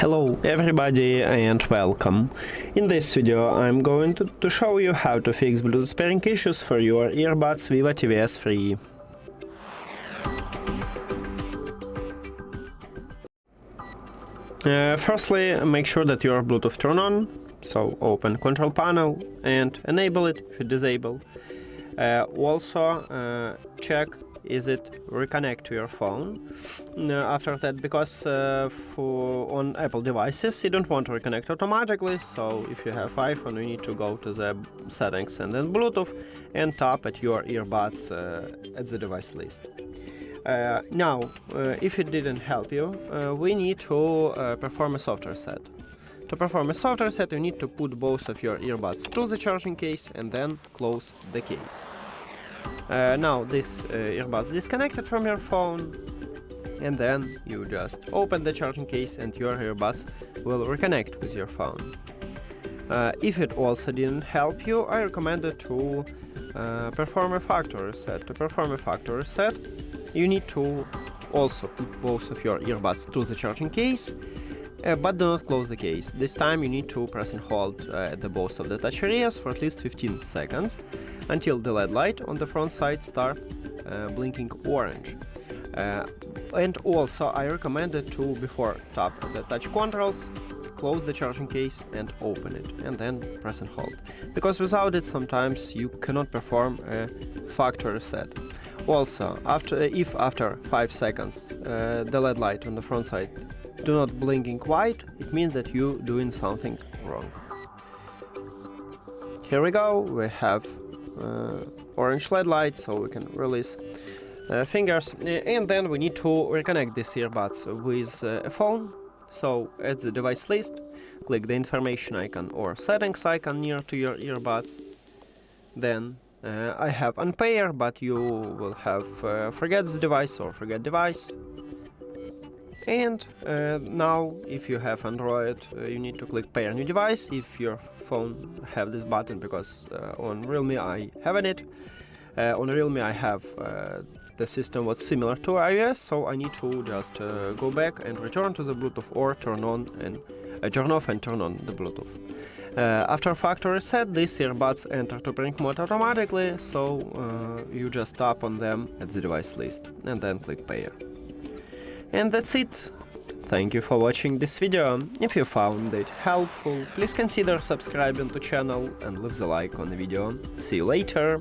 Hello everybody and welcome. In this video I'm going to show you how to fix Bluetooth pairing issues for your Earbuds VIVO TWS 3. Firstly, make sure that your Bluetooth turned on, so open control panel and enable it if it's disabled. Also check is it reconnect to your phone. After that, because on Apple devices you don't want to reconnect automatically, so if you have iPhone you need to go to the settings and then Bluetooth and tap at your earbuds at the device list. Now, if it didn't help you, we need to perform a software set. To perform a software set, you need to put both of your earbuds through the charging case and then close the case. Now this earbuds disconnected from your phone, and then you just open the charging case and your earbuds will reconnect with your phone. If it also didn't help you, I recommend to perform a factory reset. To perform a factory reset, you need to also put both of your earbuds through the charging case, but do not close the case. This time you need to press and hold the both of the touch areas for at least 15 seconds until the LED light on the front side starts blinking orange. And also I recommend to, before tap the touch controls, close the charging case and open it, and then press and hold, because without it sometimes you cannot perform a factory reset. Also, if after 5 seconds the LED light on the front side do not blinking white, it means that you doing something wrong. Here we go, we have orange LED light, so we can release fingers, and then we need to reconnect these earbuds with a phone. So at the device list, click the information icon or settings icon near to your earbuds. Then I have unpair, but you will have forget this device or forget device. And now, if you have Android, you need to click pair new device if your phone have this button, because on Realme I haven't it. On Realme I have the system was similar to iOS, so I need to just go back and return to the Bluetooth or turn on and turn off and turn on the Bluetooth. After factory reset, these earbuds enter to pairing mode automatically, so you just tap on them at the device list and then click pair. And that's it. Thank you for watching this video. If you found it helpful, please consider subscribing to the channel and leave the like on the video. See you later!